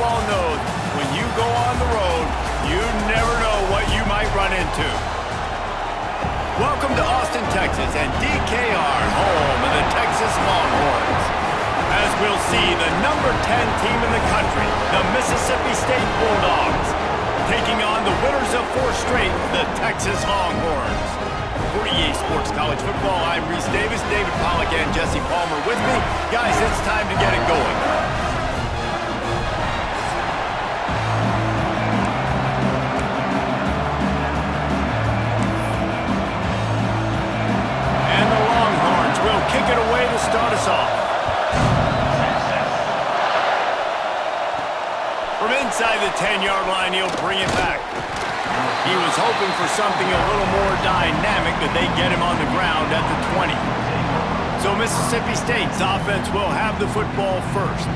football knows when you go on the road, you never know what you might run into. Welcome to Austin, Texas, and DKR, home of the Texas Longhorns. As we'll see, the number 10 team in the country, the Mississippi State Bulldogs, taking on the winners of 4 straight, the Texas Longhorns. For EA Sports College Football, I'm Reese Davis, David Pollack, and Jesse Palmer with me. Guys, it's time to get it going. And the Longhorns will kick it away to start us off. From inside the 10-yard line, he'll bring it back. He was hoping for something a little more dynamic, but they get him on the ground at the 20. So Mississippi State's offense will have the football first.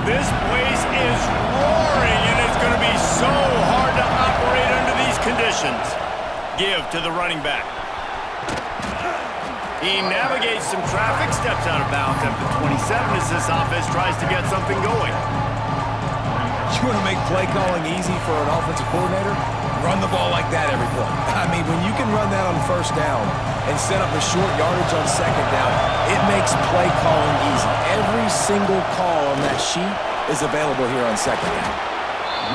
This place is roaring, and it's going to be so hard to operate under these conditions. Give to the running back. He navigates some traffic, steps out of bounds at the 27 as this offense tries to get something going. You want to make play calling easy for an offensive coordinator? Run the ball like that every play. I mean, when you can run that on first down and set up a short yardage on second down, it makes play calling easy. Every single call on that sheet is available here on second down.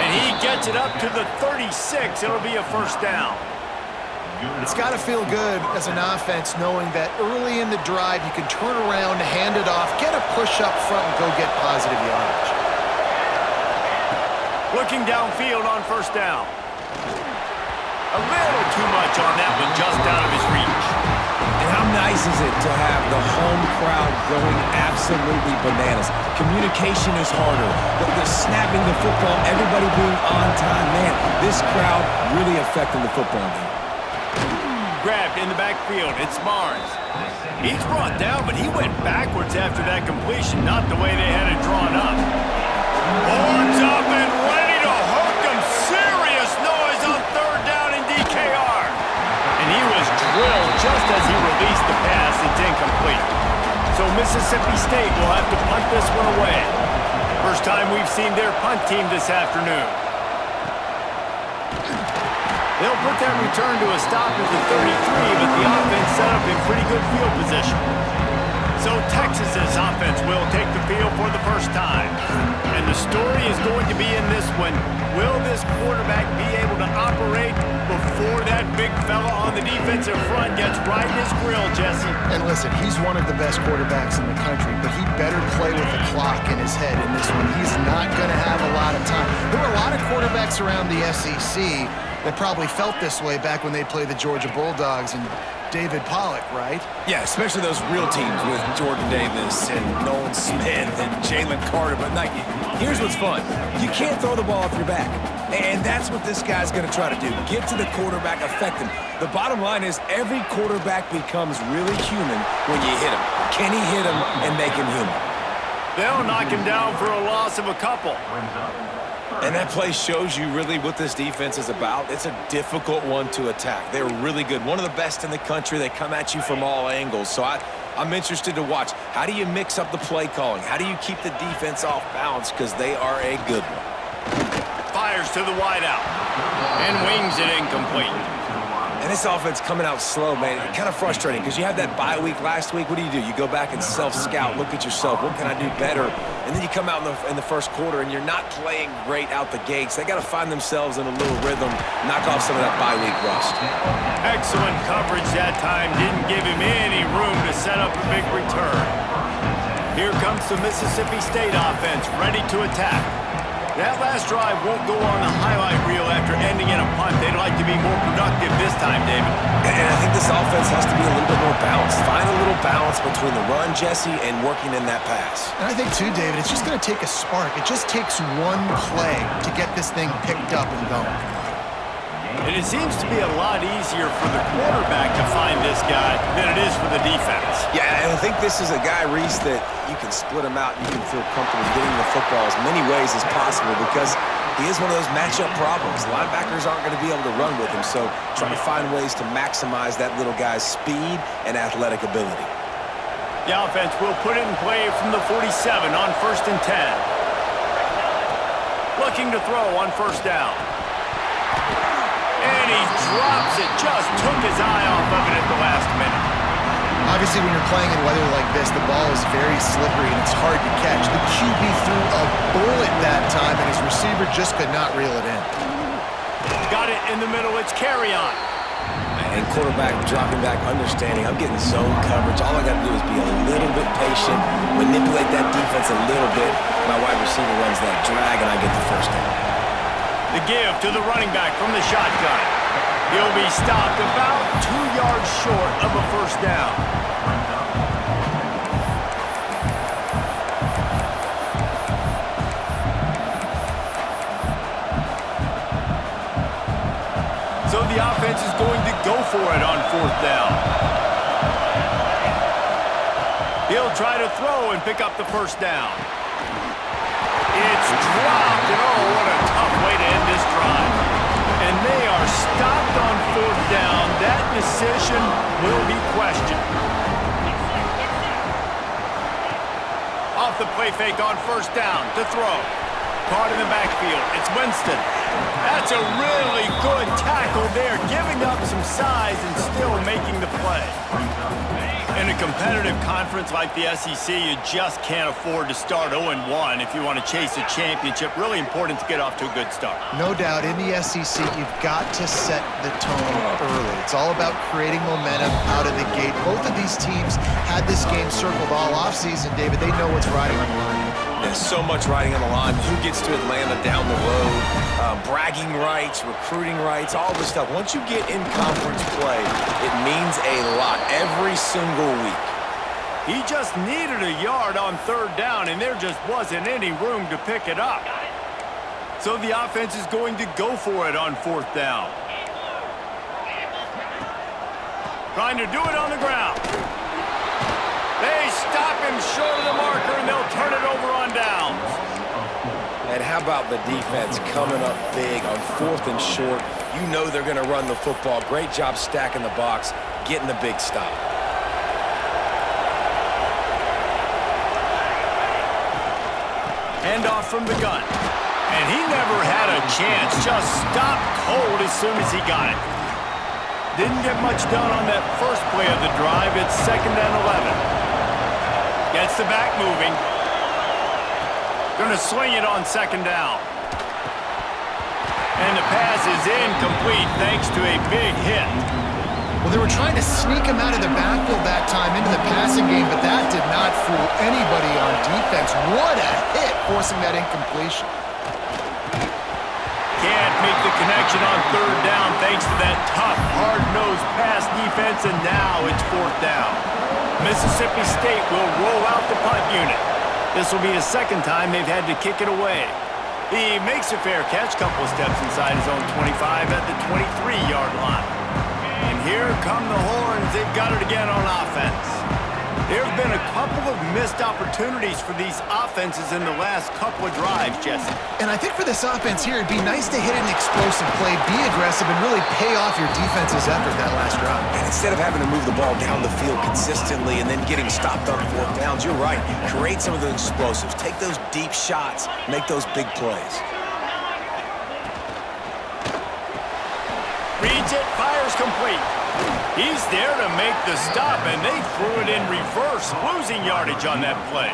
And he gets it up to the 36. It'll be a first down. It's got to feel good as an offense knowing that early in the drive you can turn around, hand it off, get a push up front, and go get positive yardage. Looking downfield on first down. A little too much on that one, just out of his reach. And how nice is it to have the home crowd going absolutely bananas? Communication is harder. The snapping the football, everybody being on time. Man, this crowd really affecting the football game. Grabbed in the backfield. It's Barnes. He's brought down, but he went backwards after that completion, not the way they had it drawn up. Horns up and ready to hook him. Serious noise on third down in DKR. And he was drilled just as he released the pass. It's incomplete. So Mississippi State will have to punt this one away. First time we've seen their punt team this afternoon. They'll put that return to a stop at the 33, but the offense set up in pretty good field position. So Texas's offense will take the field for the first time. And the story is going to be in this one. Will this quarterback be able to operate before that big fella on the defensive front gets right in his grill, Jesse? And listen, he's one of the best quarterbacks in the country, but he better play with the clock in his head in this one. He's not going to have a lot of time. There were a lot of quarterbacks around the SEC that probably felt this way back when they played the Georgia Bulldogs and David Pollack, right? Yeah, especially those real teams with Jordan Davis and Nolan Smith and Jalen Carter. But like, here's what's fun. You can't throw the ball off your back. And that's what this guy's going to try to do. Get to the quarterback, affect him. The bottom line is every quarterback becomes really human when you hit him. Can he hit him and make him human? They'll knock him down for a loss of a couple. And that play shows you really what this defense is about. It's a difficult one to attack. They're really good. One of the best in the country. They come at you from all angles. So I'm interested to watch. How do you mix up the play calling? How do you keep the defense off balance? Because they are a good one. Fires to the wideout. And wings it incomplete. And this offense coming out slow, man. Kind of frustrating because you had that bye week last week. What do? You go back and self-scout, look at yourself. What can I do better? And then you come out in the first quarter and you're not playing great out the gates. They got to find themselves in a little rhythm, knock off some of that bye week rust. Excellent coverage that time. Didn't give him any room to set up a big return. Here comes the Mississippi State offense, ready to attack. That last drive won't go on the highlight reel after ending in a punt. They'd like to be more productive this time, David. And I think this offense has to be a little bit more balanced. Find a little balance between the run, Jesse, and working in that pass. And I think, too, David, it's just going to take a spark. It just takes one play to get this thing picked up and going. And it seems to be a lot easier for the quarterback to find this guy than it is for the defense. Yeah, and I think this is a guy, Reese, that you can split him out and you can feel comfortable getting the football as many ways as possible because he is one of those matchup problems. Linebackers aren't going to be able to run with him, so trying to find ways to maximize that little guy's speed and athletic ability. The offense will put it in play from the 47 on 1st and 10. Looking to throw on 1st down. And he drops it. Just took his eye off of it at the last minute. Obviously, when you're playing in weather like this, the ball is very slippery and it's hard to catch. The QB threw a bullet that time, and his receiver just could not reel it in. Got it in the middle. It's carry on. And quarterback dropping back, understanding I'm getting zone coverage. All I got to do is be a little bit patient, manipulate that defense a little bit. My wide receiver runs that drag, and I get the 1st down. The give to the running back from the shotgun. He'll be stopped about 2 yards short of a 1st down. So the offense is going to go for it on 4th down. He'll try to throw and pick up the 1st down. It's dropped, and oh, what a tough way to end this drive. And they are stopped on 4th down. That decision will be questioned. Off the play fake on 1st down to throw. Caught in the backfield. It's Winston. That's a really good tackle there, giving up some size and still making the play. In a competitive conference like the SEC, you just can't afford to start 0-1 if you want to chase a championship. Really important to get off to a good start. No doubt, in the SEC, you've got to set the tone early. It's all about creating momentum out of the gate. Both of these teams had this game circled all offseason, David. They know what's riding on the line. There's so much riding on the line. Who gets to Atlanta down the road? Bragging rights, recruiting rights, all this stuff. Once you get in conference play, it means a lot every single week. He just needed a yard on 3rd down, and there just wasn't any room to pick it up. So the offense is going to go for it on 4th down. Trying to do it on the ground. They stop him short of the marker, and they'll turn it over on downs. And how about the defense coming up big on 4th and short? You know they're going to run the football. Great job stacking the box, getting the big stop. Handoff from the gun. And he never had a chance. Just stopped cold as soon as he got it. Didn't get much done on that first play of the drive. It's 2nd and 11. Gets the back moving. Gonna swing it on 2nd down. And the pass is incomplete thanks to a big hit. Well, they were trying to sneak him out of the backfield that time into the passing game, but that did not fool anybody on defense. What a hit, forcing that incompletion. Can't make the connection on 3rd down thanks to that tough, hard-nosed pass defense, and now it's 4th down. Mississippi State will roll out the punt unit. This will be the 2nd time they've had to kick it away. He makes a fair catch, couple of steps inside his own 25 at the 23-yard line. And here come the horns. They've got it again on offense. There have been a couple of missed opportunities for these offenses in the last couple of drives, Jesse. And I think for this offense here, it'd be nice to hit an explosive play, be aggressive, and really pay off your defense's effort that last drive. And instead of having to move the ball down the field consistently and then getting stopped on 4th downs, you're right. Create some of those explosives. Take those deep shots. Make those big plays. Reads it, fires complete. He's there to make the stop, and they threw it in reverse, losing yardage on that play.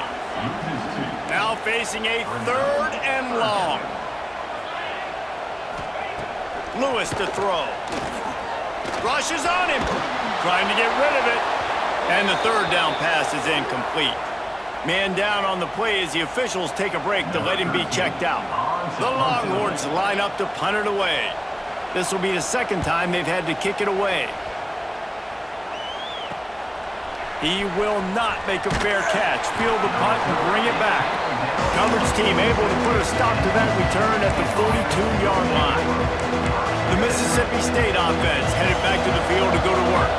Now facing a 3rd and long. Lewis to throw. Rushes on him, trying to get rid of it. And the 3rd down pass is incomplete. Man down on the play as the officials take a break to let him be checked out. The Longhorns line up to punt it away. This will be the 2nd time they've had to kick it away. He will not make a fair catch. Field the punt and bring it back. Coverage team able to put a stop to that return at the 42-yard line. The Mississippi State offense headed back to the field to go to work.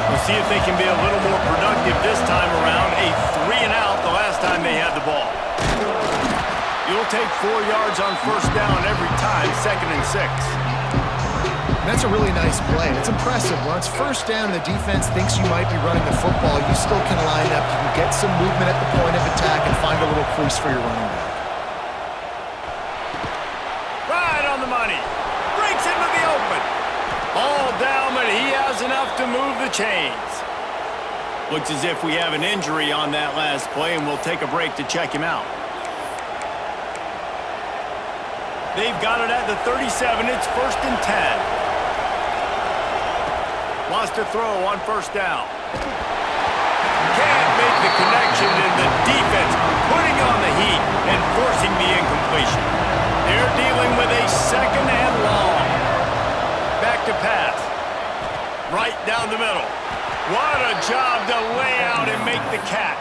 We'll see if they can be a little more productive this time around. A 3-and-out the last time they had the ball. You'll take 4 yards on first down every time, 2nd and 6. That's a really nice play. It's impressive. When it's first down and the defense thinks you might be running the football, you still can line up. You can get some movement at the point of attack and find a little crease for your running back. Right on the money. Breaks into the open. All down, but he has enough to move the chains. Looks as if we have an injury on that last play, and we'll take a break to check him out. They've got it at the 37. It's 1st and 10. Lost a throw on first down. Can't make the connection, and the defense putting on the heat and forcing the incompletion. They're dealing with a 2nd and long. Back to pass. Right down the middle. What a job to lay out and make the catch.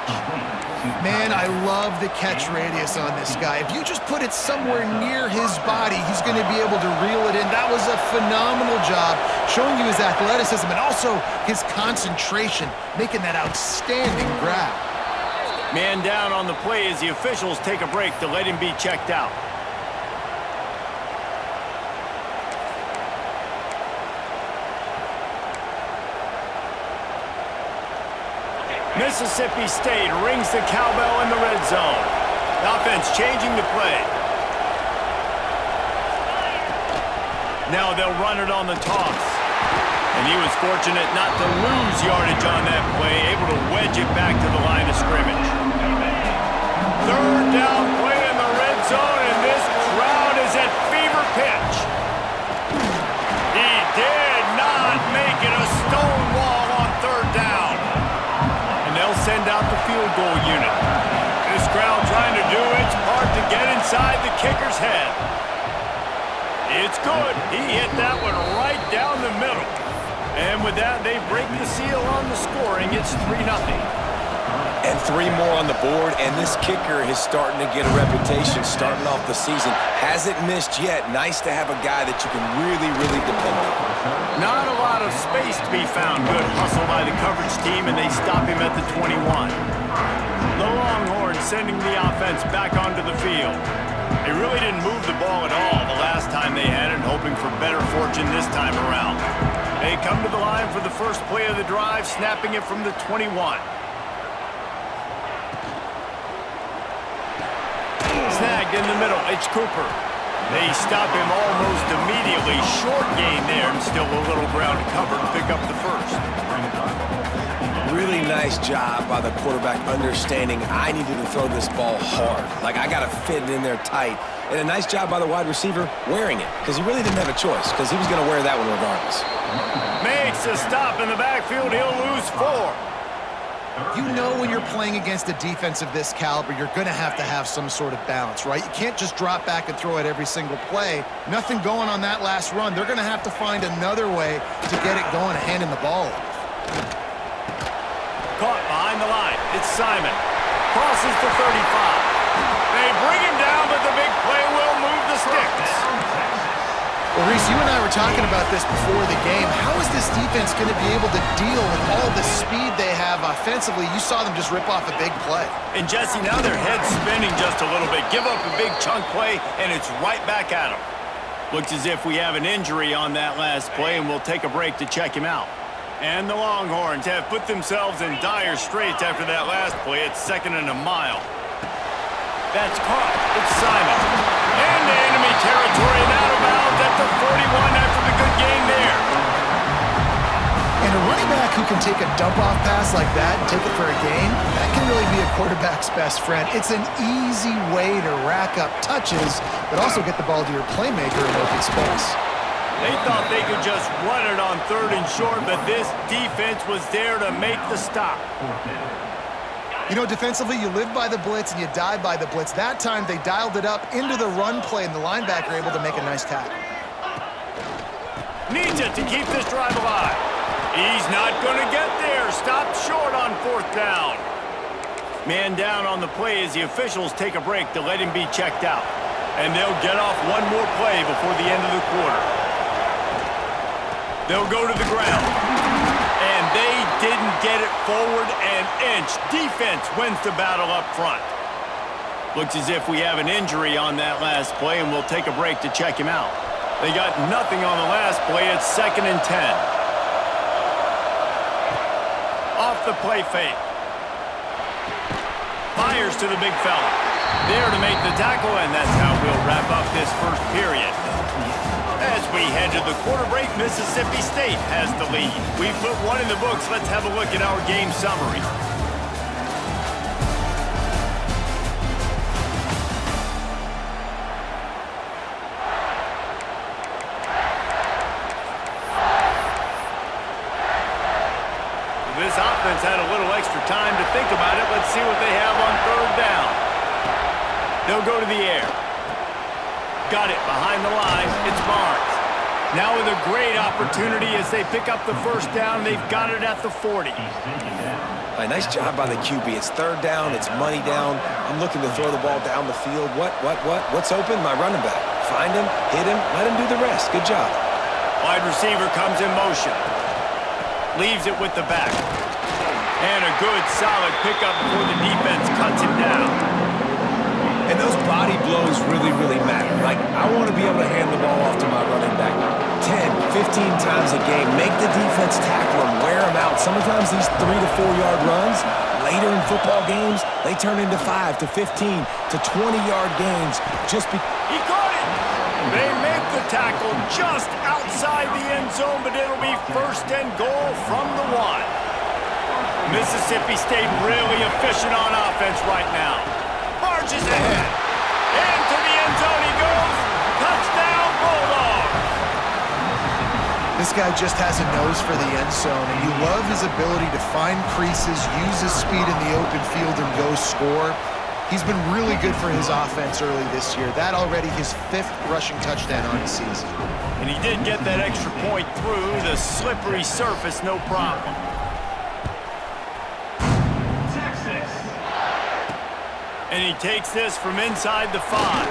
Man, I love the catch radius on this guy. If you just put it somewhere near his body, he's going to be able to reel it in. That was a phenomenal job, showing you his athleticism and also his concentration, making that outstanding grab. Man down on the play as the officials take a break to let him be checked out. Mississippi State rings the cowbell in the red zone. The offense changing the play. Now they'll run it on the toss. And he was fortunate not to lose yardage on that play, able to wedge it back to the line of scrimmage. 3rd down play in the red zone, and this crowd is at fever pitch. He did not make it a stone wall on 3rd down. And they'll send out the field goal unit. This crowd trying to do its part to get inside the kicker's head. It's good. He hit that one right down the middle. And with that, they break the seal on the scoring. It's 3-0. And 3 more on the board, and this kicker is starting to get a reputation starting off the season. Hasn't missed yet. Nice to have a guy that you can really, really depend on. Not a lot of space to be found. Good hustle by the coverage team, and they stop him at the 21. The Longhorns sending the offense back onto the field. They really didn't move the ball at all the last time they had it, hoping for better fortune this time around. They come to the line for the first play of the drive, snapping it from the 21. Snagged in the middle, it's Cooper. They stop him almost immediately. Short gain there, and still a little ground covered to pick up the first. Really nice job by the quarterback understanding I needed to throw this ball hard. Like, I got to fit it in there tight. And a nice job by the wide receiver wearing it, because he really didn't have a choice, because he was going to wear that one regardless. Makes a stop in the backfield. He'll lose 4. You know when you're playing against a defense of this caliber, you're going to have some sort of balance, right? You can't just drop back and throw it every single play. Nothing going on that last run. They're going to have to find another way to get it going, handing the ball off. Caught behind the line. It's Simon. Crosses the 35. They bring him down, but the big play will move the sticks. Well, Reese, you and I were talking about this before the game. How is this defense going to be able to deal with all the speed they have offensively? You saw them just rip off a big play. And Jesse, now their head's spinning just a little bit. Give up a big chunk play, and it's right back at them. Looks as if we have an injury on that last play, and we'll take a break to check him out. And the Longhorns have put themselves in dire straits after that last play. It's 2nd and a mile. That's caught. It's Simon. Into enemy territory and out of bounds at the 41 after the good gain there. And a running back who can take a dump-off pass like that and take it for a gain, that can really be a quarterback's best friend. It's an easy way to rack up touches, but also get the ball to your playmaker in open space. They thought they could just run it on 3rd and short, but this defense was there to make the stop. You know, defensively, you live by the blitz and you die by the blitz. That time, they dialed it up into the run play, and the linebacker able to make a nice tackle. Needs it to keep this drive alive. He's not going to get there. Stopped short on 4th down. Man down on the play as the officials take a break to let him be checked out. And they'll get off one more play before the end of the quarter. They'll go to the ground. And they didn't get it forward an inch. Defense wins the battle up front. Looks as if we have an injury on that last play, and we'll take a break to check him out. They got nothing on the last play. It's 2nd and 10. Off the play fake. Fires to the big fella. There to make the tackle, and that's how we'll wrap up this first period. As we head to the quarter break, Mississippi State has the lead. We've put one in the books. Let's have a look at our game summary. This offense had a little extra time to think about it. Let's see what they have on 3rd down. They'll go to the air. Got it behind the line. It's Barnes. Now with a great opportunity as they pick up the 1st down. They've got it at the 40. Nice job by the QB. It's 3rd down. It's money down. I'm looking to throw the ball down the field. What's open? My running back. Find him, hit him, let him do the rest. Good job. Wide receiver comes in motion. Leaves it with the back. And a good, solid pickup before the defense cuts him down. And those body blows really, really matter. Like, I want to be able to hand the ball off to my running back 10, 15 times a game. Make the defense tackle him, wear him out. Sometimes these 3 to 4 yard runs, later in football games, they turn into 5 to 15 to 20-yard gains just because. He caught it! They make the tackle just outside the end zone, but it'll be 1st and goal from the 1. Mississippi State really efficient on offense right now. Marches ahead. Into the end zone he goes. Touchdown, Bulldogs! This guy just has a nose for the end zone, and you love his ability to find creases, use his speed in the open field, and go score. He's been really good for his offense early this year. That already his 5th rushing touchdown on the season. And he did get that extra point through the slippery surface, no problem. Texas. And he takes this from inside the 5.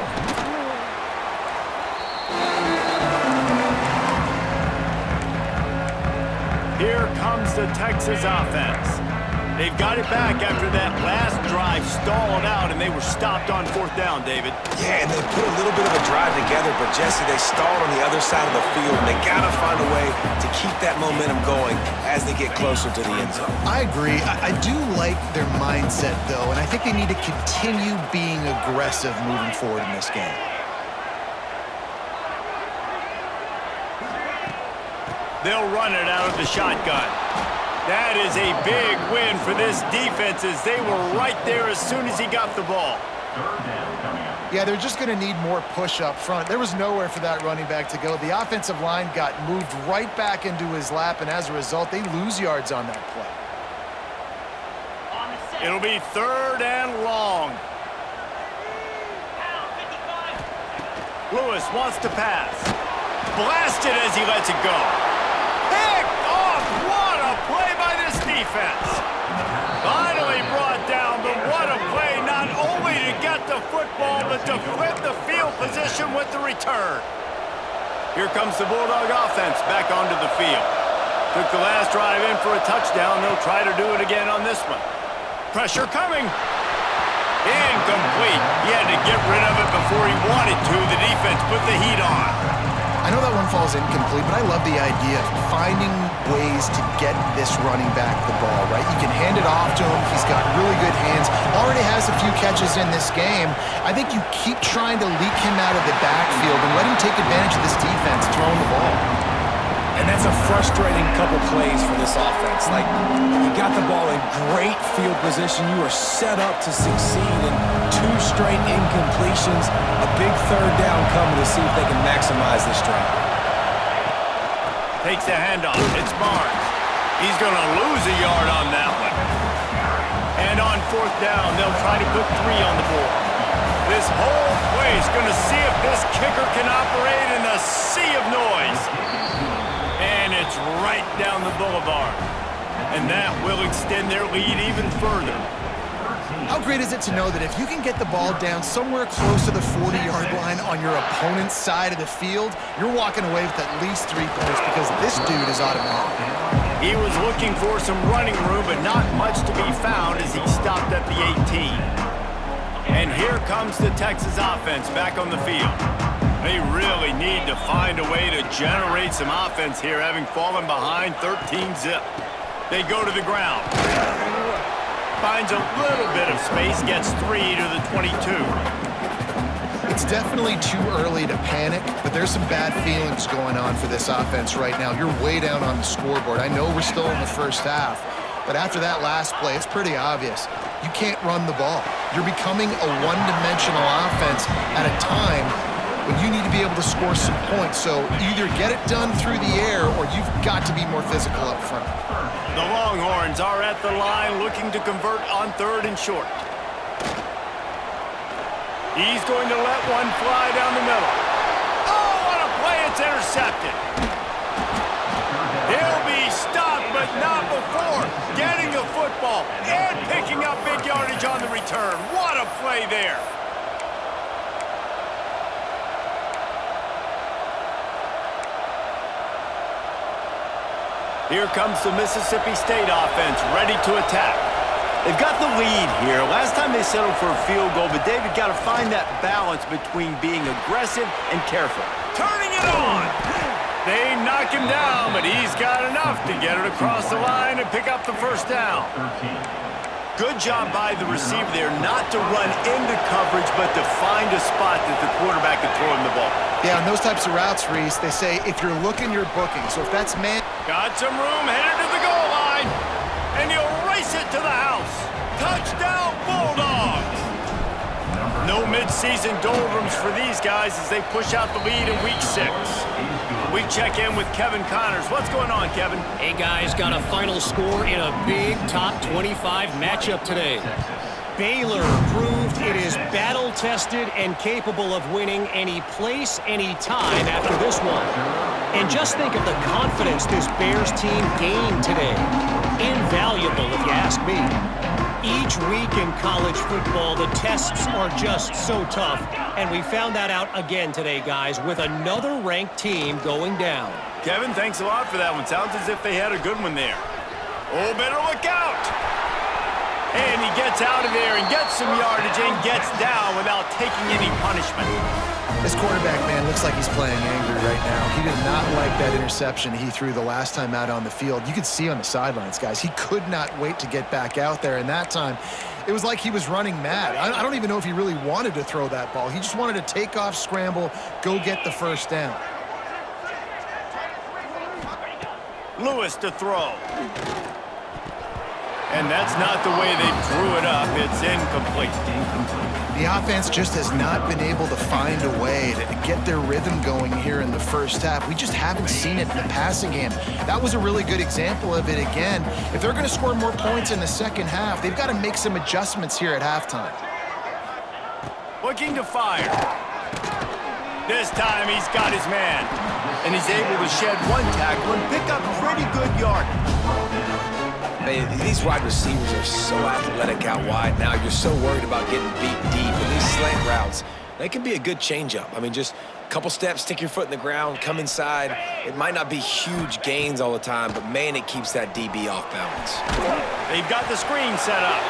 Here comes the Texas offense. They've got it back after that last drive stalled out, and they were stopped on 4th down, David. Yeah, and they put a little bit of a drive together, but Jesse, they stalled on the other side of the field, and they got to find a way to keep that momentum going as they get closer to the end zone. I agree. I do like their mindset, though, and I think they need to continue being aggressive moving forward in this game. They'll run it out of the shotgun. That is a big win for this defense as they were right there as soon as he got the ball. Yeah, they're just going to need more push up front. There was nowhere for that running back to go. The offensive line got moved right back into his lap, and as a result, they lose yards on that play. It'll be 3rd and long. Lewis wants to pass. Blasted as he lets it go. Picked off. What a play by this defense. Finally brought down, but what a play not only to get the football, but to flip the field position with the return. Here comes the Bulldog offense back onto the field. Took the last drive in for a touchdown. They'll try to do it again on this one. Pressure coming. Incomplete. He had to get rid of it before he wanted to. The defense put the heat on. I know that one falls incomplete, but I love the idea of finding ways to get this running back the ball, right? You can hand it off to him. He's got really good hands. Already has a few catches in this game. I think you keep trying to leak him out of the backfield and let him take advantage of this defense throwing the ball. And that's a frustrating couple plays for this offense. Like, you got the ball in great field position. You are set up to succeed, and 2 straight incompletions. A big 3rd down coming to see if they can maximize this drive. Takes the handoff. It's Barnes. He's going to lose a yard on that one. And on 4th down, they'll try to put 3 on the board. This whole play is going to see if this kicker can operate in the sea of noise. And it's right down the boulevard. And that will extend their lead even further. How great is it to know that if you can get the ball down somewhere close to the 40-yard line on your opponent's side of the field, you're walking away with at least 3 points because this dude is automatic. He was looking for some running room, but not much to be found as he stopped at the 18. And here comes the Texas offense back on the field. They really need to find a way to generate some offense here, having fallen behind 13-zip. They go to the ground. Finds a little bit of space, gets 3 to the 22. It's definitely too early to panic, but there's some bad feelings going on for this offense right now. You're way down on the scoreboard. I know we're still in the first half, but after that last play, it's pretty obvious. You can't run the ball. You're becoming a one-dimensional offense at a time when you need to be able to score some points. So either get it done through the air or you've got to be more physical up front. The Longhorns are at the line looking to convert on 3rd and short. He's going to let one fly down the middle. Oh, what a play! It's intercepted. He'll be stopped, but not before getting the football and picking up big yardage on the return. What a play there. Here comes the Mississippi State offense, ready to attack. They've got the lead here. Last time they settled for a field goal, but David got to find that balance between being aggressive and careful. Turning it on! They knock him down, but he's got enough to get it across the line and pick up the first down. Good job by the receiver there not to run into coverage, but to find a spot that the quarterback could throw him the ball. Yeah, on those types of routes, Reese, they say if you're looking, you're booking. So if that's man... Got some room, headed to the goal line, and he'll race it to the house. Touchdown, Bulldogs! No mid-season doldrums for these guys as they push out the lead in Week 6. We check in with Kevin Connors. What's going on, Kevin? Hey, guys, got a final score in a big top 25 matchup today. Baylor proved it is battle-tested and capable of winning any place, any time after this one. And just think of the confidence this Bears team gained today. Invaluable, if you ask me. Each week in college football, the tests are just so tough. And we found that out again today, guys, with another ranked team going down. Kevin, thanks a lot for that one. Sounds as if they had a good one there. Oh, better look out! And he gets out of there and gets some yardage and gets down without taking any punishment. This quarterback, man, looks like he's playing angry right now. He did not like that interception he threw the last time out on the field. You could see on the sidelines, guys, he could not wait to get back out there. And that time, it was like he was running mad. I don't even know if he really wanted to throw that ball. He just wanted to take off, scramble, go get the first down. Lewis to throw. And that's not the way they drew it up. It's incomplete. The offense just has not been able to find a way to get their rhythm going here in the first half. We just haven't seen it in the passing game. That was a really good example of it again. If they're going to score more points in the second half, they've got to make some adjustments here at halftime. Looking to fire. This time he's got his man. And he's able to shed one tackle and pick up pretty good yardage. These wide receivers are so athletic out wide now. You're so worried about getting beat deep. And these slant routes, they can be a good changeup. I mean, just a couple steps, stick your foot in the ground, come inside. It might not be huge gains all the time, but, man, it keeps that DB off balance. They've got the screen set up.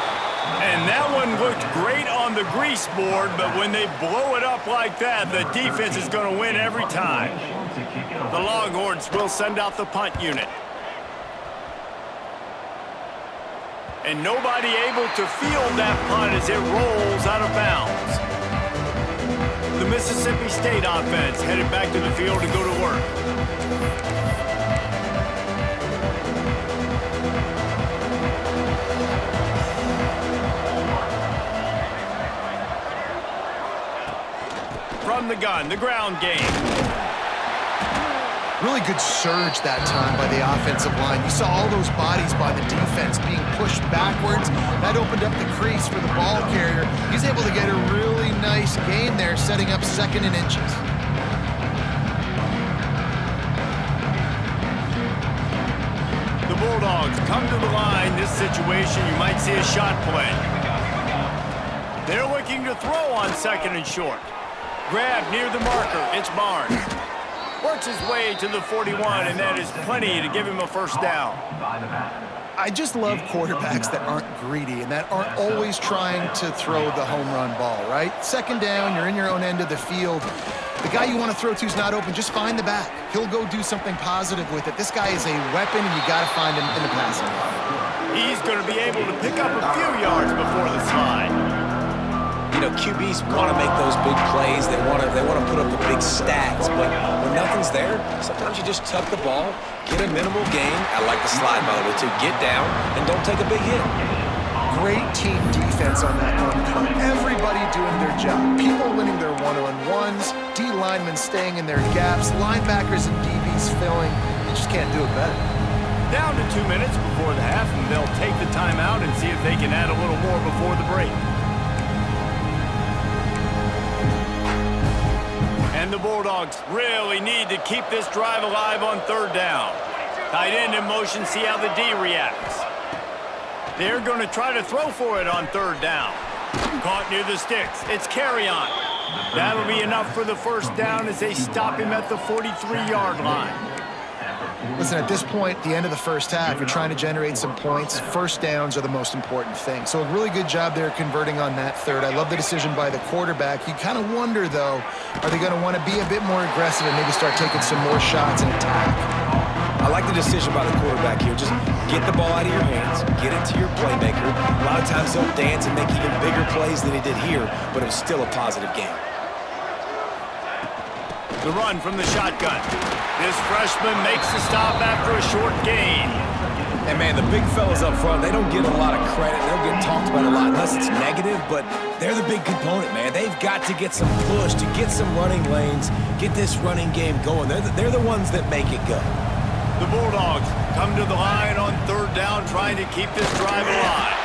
And that one looked great on the grease board, but when they blow it up like that, the defense is going to win every time. The Longhorns will send out the punt unit. And nobody able to field that punt as it rolls out of bounds. The Mississippi State offense headed back to the field to go to work. From the gun, the ground game. Really good surge that time by the offensive line. You saw all those bodies by the defense being pushed backwards. That opened up the crease for the ball carrier. He's able to get a really nice gain there, setting up 2nd and inches. Bulldogs come to the line. This situation, you might see a shot play. They're looking to throw on second and short. Grab near the marker. It's Barnes. Works his way to the 41, and that is plenty to give him a first down. I just love quarterbacks that aren't greedy and that aren't always trying to throw the home run ball, right? Second down, you're in your own end of the field. The guy you want to throw to is not open. Just find the back. He'll go do something positive with it. This guy is a weapon, and you got to find him in the passing game. He's going to be able to pick up a few yards before the slide. You know, QBs want to make those big plays. They want to put up the big stats. But when nothing's there, sometimes you just tuck the ball, get a minimal gain. I like the slide, by the way, too. Get down and don't take a big hit. Great team defense on that run play. Everybody doing their job. People winning their one-on-ones, D linemen staying in their gaps, linebackers and DBs filling. You just can't do it better. Down to 2 minutes before the half, and they'll take the timeout and see if they can add a little more before the break. And the Bulldogs really need to keep this drive alive on third down. Tight end in motion, see how the D reacts. They're going to try to throw for it on third down. Caught near the sticks. It's Carry-On. That'll be enough for the first down as they stop him at the 43-yard line. Listen, at this point, the end of the first half, you're trying to generate some points. First downs are the most important thing. So a really good job there converting on that third. I love the decision by the quarterback. You kind of wonder, though, are they going to want to be a bit more aggressive and maybe start taking some more shots and attack? I like the decision by the quarterback here. Just get the ball out of your hands, get it to your playmaker. A lot of times he'll dance and make even bigger plays than he did here, but it was still a positive game. The run from the shotgun. This freshman makes the stop after a short gain. And, man, the big fellas up front, they don't get a lot of credit. They don't get talked about a lot unless it's negative, but they're the big component, man. They've got to get some push, to get some running lanes, get this running game going. They're the ones that make it go. The Bulldogs come to the line on third down, trying to keep this drive alive.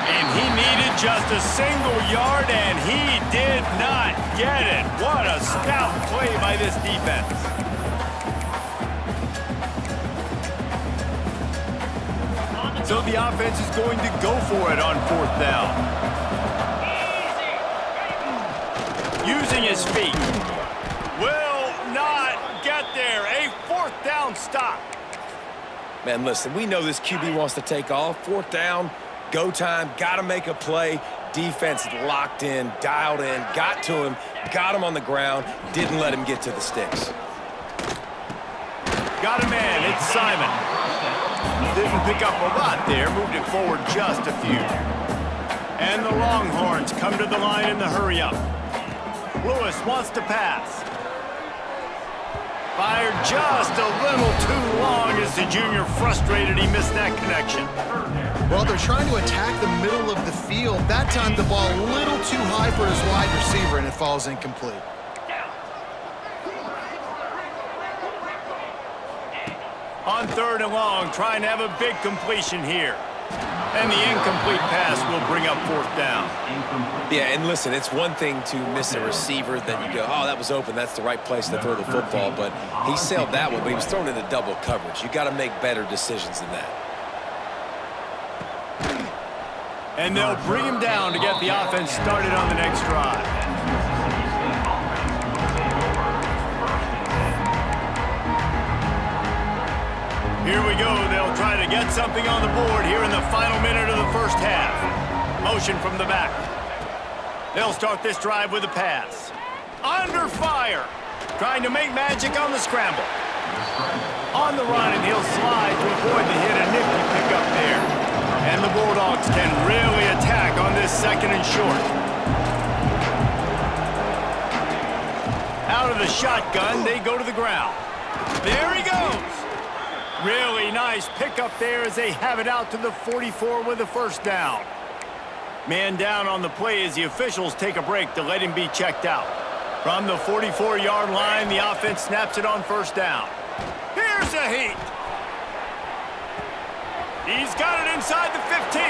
And he needed just a single yard, and he did not get it. What a scout play by this defense. So the offense is going to go for it on fourth down. Using his feet. Will not get there. A fourth down stop. Man, listen, we know this QB wants to take off. Fourth down, go time, got to make a play. Defense locked in, dialed in, got to him, got him on the ground, didn't let him get to the sticks. Got a man, it's Simon. Didn't pick up a lot there, moved it forward just a few. And the Longhorns come to the line in the hurry-up. Lewis wants to pass. Fired just a little too long as the junior frustrated he missed that connection. Well, they're trying to attack the middle of the field. That time the ball a little too high for his wide receiver, and it falls incomplete. On third and long, trying to have a big completion here. And the incomplete pass will bring up fourth down. Yeah, and listen, it's one thing to miss a receiver that you go, oh, that was open, that's the right place to throw the football, but he sailed that one, but he was thrown into double coverage. You got to make better decisions than that. And they'll bring him down to get the offense started on the next drive. Here we go. They'll try to get something on the board here in the final minute of the first half. Motion from the back. They'll start this drive with a pass. Under fire. Trying to make magic on the scramble. On the run, and he'll slide to avoid the hit. A nifty pickup there. And the Bulldogs can really attack on this second and short. Out of the shotgun, they go to the ground. There he goes. Really nice pickup there as they have it out to the 44 with a first down. Man down on the play as the officials take a break to let him be checked out. From the 44-yard line, the offense snaps it on first down. Here's a heat. He's got it inside the 15.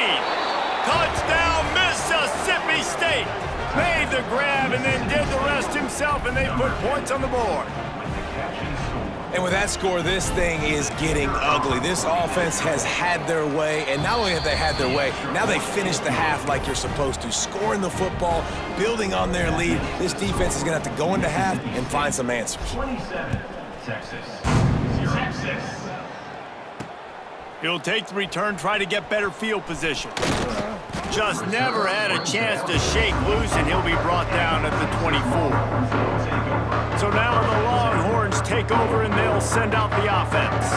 Touchdown, Mississippi State. Made the grab and then did the rest himself, and they put points on the board. And with that score, this thing is getting ugly. This offense has had their way, and not only have they had their way, now they finish the half like you're supposed to, scoring the football, building on their lead. This defense is going to have to go into half and find some answers. 27, Texas. He'll take the return, try to get better field position. Just never had a chance to shake loose, and he'll be brought down at the 24. So now the Longhorns take over, and they'll send out the offense.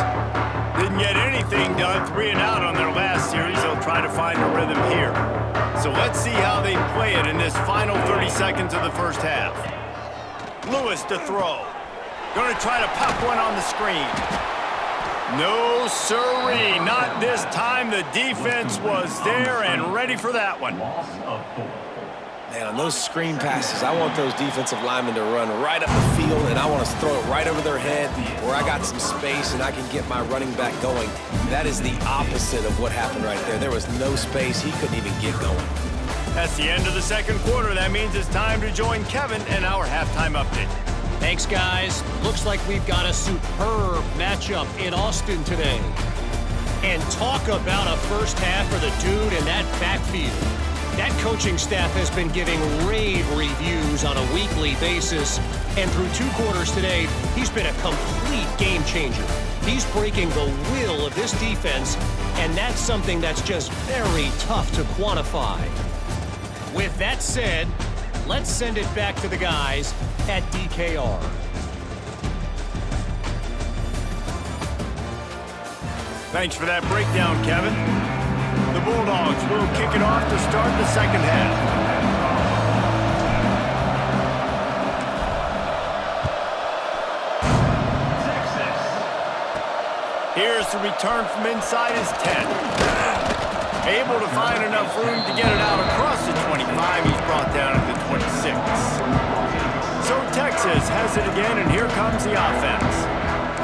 Didn't get anything done, 3 and out on their last series. They'll try to find a rhythm here. So let's see how they play it in this final 30 seconds of the first half. Lewis to throw. Going to try to pop one on the screen. No sirree, not this time. The defense was there and ready for that one. Man, on those screen passes, I want those defensive linemen to run right up the field, and I want to throw it right over their head where I got some space and I can get my running back going. That is the opposite of what happened right there. There was no space. He couldn't even get going. That's the end of the second quarter. That means it's time to join Kevin and our halftime update. Thanks, guys. Looks like we've got a superb matchup in Austin today. And talk about a first half for the dude in that backfield. That coaching staff has been giving rave reviews on a weekly basis. And through 2 quarters today, he's been a complete game changer. He's breaking the will of this defense, and that's something that's just very tough to quantify. With that said, let's send it back to the guys at DKR. Thanks for that breakdown, Kevin. The Bulldogs will kick it off to start the second half. Here's the return from inside his 10. Able to find enough room to get it out across the 25. He's brought down at the 26. So Texas has it again, and here comes the offense.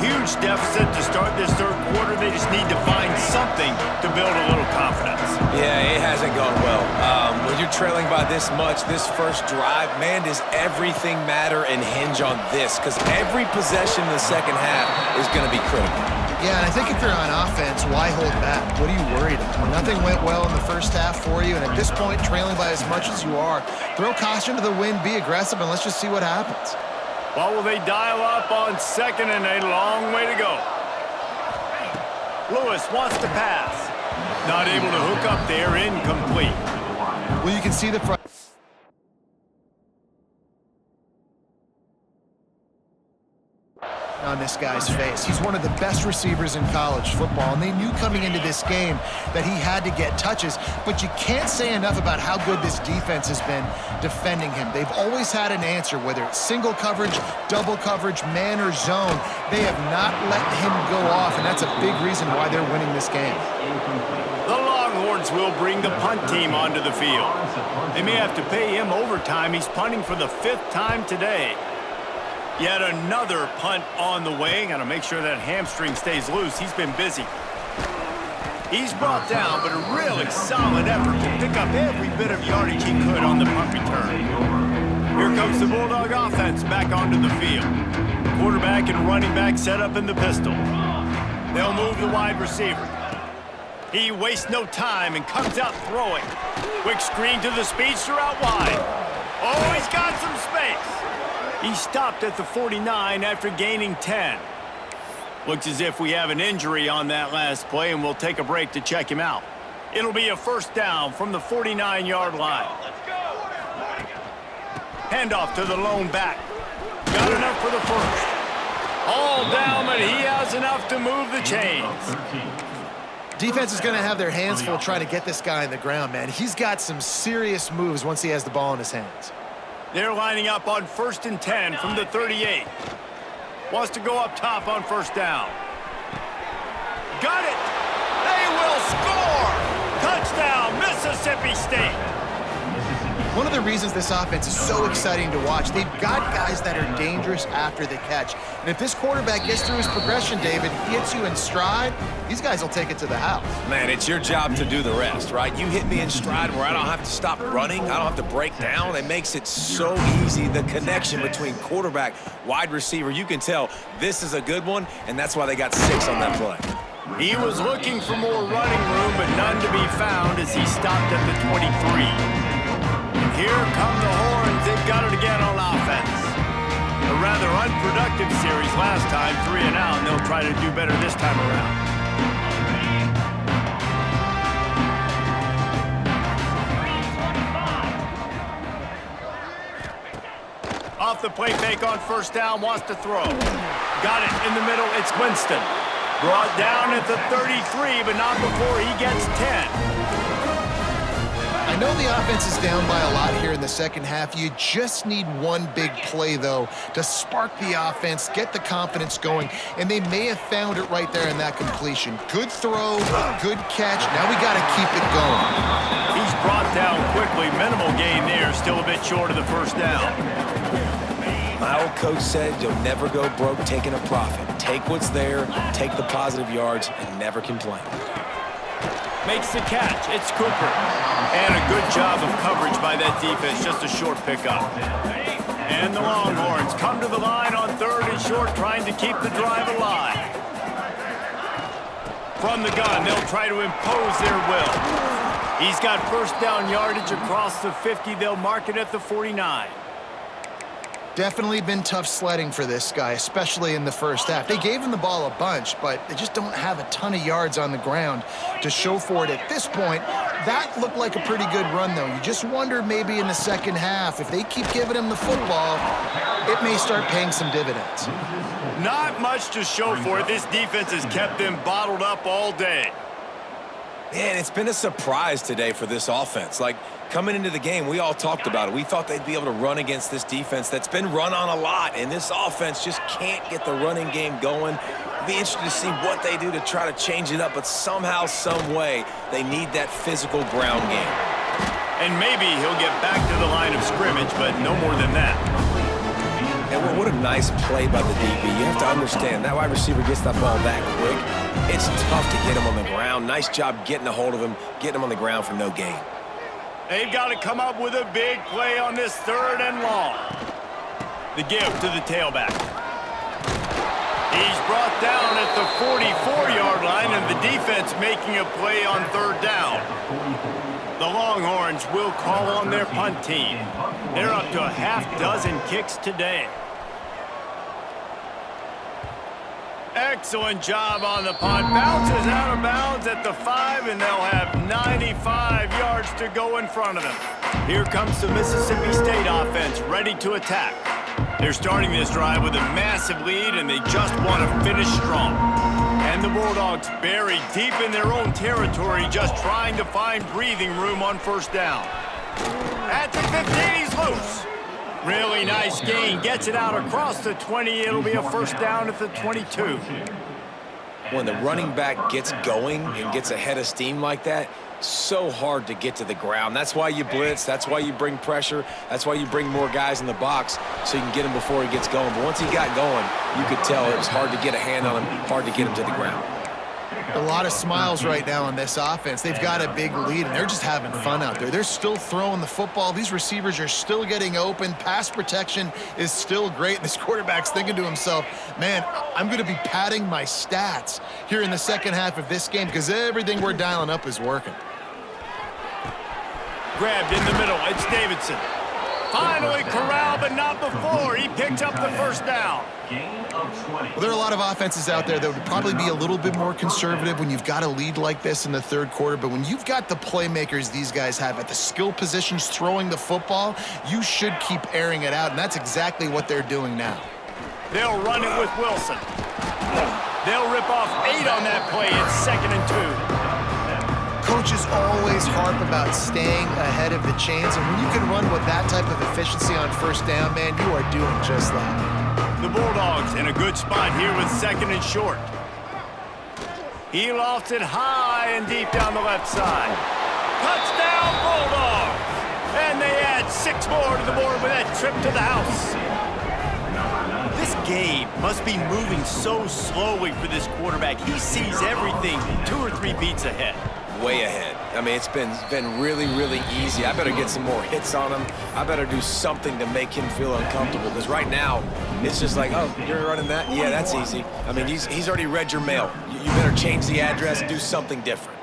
Huge deficit to start this third quarter. They just need to find something to build a little confidence. Yeah, it hasn't gone well. When you're trailing by this much, this first drive, man, does everything matter and hinge on this? Because every possession in the second half is going to be critical. Yeah, and I think if you're on offense, why hold back? What are you worried about? Nothing went well in the first half for you, and at this point, trailing by as much as you are, throw caution to the wind, be aggressive, and let's just see what happens. Well, will they dial up on second and a long way to go? Lewis wants to pass. Not able to hook up there, incomplete. Well, you can see the front on this guy's face. He's one of the best receivers in college football, and they knew coming into this game that he had to get touches, but you can't say enough about how good this defense has been defending him. They've always had an answer, whether it's single coverage, double coverage, man or zone. They have not let him go off, and that's a big reason why they're winning this game. The Longhorns will bring the punt team onto the field. They may have to pay him overtime. He's punting for the 5th time today. Yet another punt on the way. Got to make sure that hamstring stays loose. He's been busy. He's brought down, but a really solid effort to pick up every bit of yardage he could on the punt return. Here comes the Bulldog offense back onto the field. Quarterback and running back set up in the pistol. They'll move the wide receiver. He wastes no time and comes out throwing. Quick screen to the speedster out wide. Oh, he's got some space. He stopped at the 49 after gaining 10. Looks as if we have an injury on that last play, and we'll take a break to check him out. It'll be a first down from the 49-yard line. Handoff to the lone back. Got enough for the first. All down, but he has enough to move the chains. Defense is going to have their hands full trying to get this guy on the ground, man. He's got some serious moves once he has the ball in his hands. They're lining up on 1st and 10 from the 38. Wants to go up top on first down. Got it! They will score! Touchdown, Mississippi State! One of the reasons this offense is so exciting to watch, they've got guys that are dangerous after the catch. And if this quarterback gets through his progression, David, hits you in stride, these guys will take it to the house. Man, it's your job to do the rest, right? You hit me in stride where I don't have to stop running. I don't have to break down. It makes it so easy. The connection between quarterback, wide receiver, you can tell this is a good one, and that's why they got 6 on that play. He was looking for more running room, but none to be found as he stopped at the 23. And here come the Horns. They've got it again on offense. A rather unproductive series last time, 3 and out, and they'll try to do better this time around. Off the play fake on first down, wants to throw. Got it in the middle, it's Winston. Brought down at the 33, but not before he gets 10. I know the offense is down by a lot here in the second half. You just need one big play, though, to spark the offense, get the confidence going, and they may have found it right there in that completion. Good throw, good catch. Now we got to keep it going. He's brought down quickly. Minimal gain there, still a bit short of the first down. My old coach said you'll never go broke taking a profit. Take what's there, take the positive yards, and never complain. Makes the catch. It's Cooper. And a good job of coverage by that defense. Just a short pickup. And the Longhorns come to the line on 3rd and short, trying to keep the drive alive. From the gun, they'll try to impose their will. He's got first down yardage across the 50. They'll mark it at the 49. Definitely been tough sledding for this guy, especially in the first half. They gave him the ball a bunch, but they just don't have a ton of yards on the ground to show for it at this point. That looked like a pretty good run, though. You just wonder maybe in the second half, if they keep giving him the football, it may start paying some dividends. Not much to show for it. This defense has kept them bottled up all day. Man, it's been a surprise today for this offense. Like, coming into the game, we all talked about it. We thought they'd be able to run against this defense that's been run on a lot, and this offense just can't get the running game going. It'll be interesting to see what they do to try to change it up, but somehow, some way, they need that physical ground game. And maybe he'll get back to the line of scrimmage, but no more than that. And what a nice play by the DB. You have to understand, that wide receiver gets that ball that quick. It's tough to get him on the ground. Nice job getting a hold of him, getting him on the ground for no gain. They've got to come up with a big play on this 3rd and long. The give to the tailback. He's brought down at the 44-yard line, and the defense making a play on 3rd down. The Longhorns will call on their punt team. They're up to a half-dozen kicks today. Excellent job on the punt. Bounces out of bounds at the 5, and they'll have 95 yards to go in front of them. Here comes the Mississippi State offense, ready to attack. They're starting this drive with a massive lead, and they just want to finish strong. And the Bulldogs buried deep in their own territory, just trying to find breathing room on first down. At the 15, he's loose. Really nice gain. Gets it out across the 20. It'll be a first down at the 22. When the running back gets going and gets ahead of steam like that, so hard to get to the ground. That's why you blitz. That's why you bring pressure. That's why you bring more guys in the box so you can get him before he gets going. But once he got going, you could tell it was hard to get a hand on him, hard to get him to the ground. A lot of smiles right now on this offense. They've got a big lead, and they're just having fun out there. They're still throwing the football. These receivers are still getting open. Pass protection is still great. This quarterback's thinking to himself, man, I'm going to be padding my stats here in the second half of this game because everything we're dialing up is working. Grabbed in the middle. It's Davidson. Finally corralled, but not before. He picked up the first down. Well, there are a lot of offenses out there that would probably be a little bit more conservative when you've got a lead like this in the 3rd quarter, but when you've got the playmakers these guys have at the skill positions throwing the football, you should keep airing it out, and that's exactly what they're doing now. They'll run it with Wilson. They'll rip off 8 on that play. It's 2nd and 2. Coaches always harp about staying ahead of the chains, and when you can run with that type of efficiency on first down, man, you are doing just that. The Bulldogs in a good spot here with 2nd and short. He lofts it high and deep down the left side. Touchdown, Bulldogs! And they add 6 more to the board with that trip to the house. This game must be moving so slowly for this quarterback. He sees everything 2 or 3 beats ahead. Way ahead. I mean, it's been really, really easy. I better get some more hits on him. I better do something to make him feel uncomfortable, because right now, it's just like, oh, you're running that? Yeah, that's easy. I mean, he's already read your mail. You better change the address, do something different.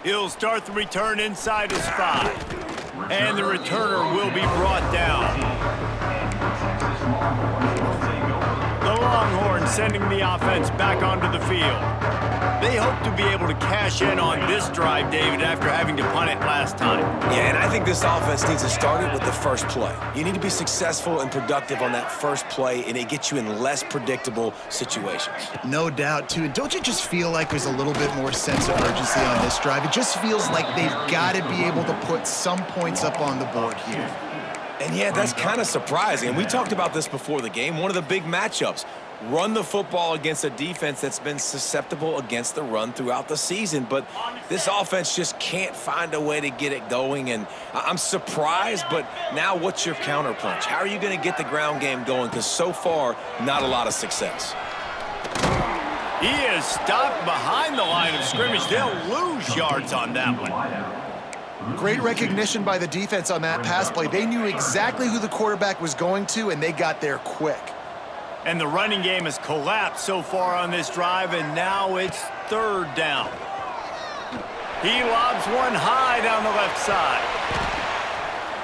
He'll start the return inside his 5. And the returner will be brought down. The Longhorns sending the offense back onto the field. They hope to be able to cash in on this drive, David, after having to punt it last time. Yeah, and I think this offense needs to start it with the first play. You need to be successful and productive on that first play, and it gets you in less predictable situations. No doubt, too. And don't you just feel like there's a little bit more sense of urgency on this drive? It just feels like they've got to be able to put some points up on the board here. And yeah, that's kind of surprising. And we talked about this before the game. One of the big matchups. Run the football against a defense that's been susceptible against the run throughout the season. But this offense just can't find a way to get it going. And I'm surprised, but now what's your counterpunch? How are you going to get the ground game going? Because so far, not a lot of success. He is stopped behind the line of scrimmage. They'll lose yards on that one. Great recognition by the defense on that pass play. They knew exactly who the quarterback was going to, and they got there quick. And the running game has collapsed so far on this drive, and now it's 3rd down. He lobs one high down the left side.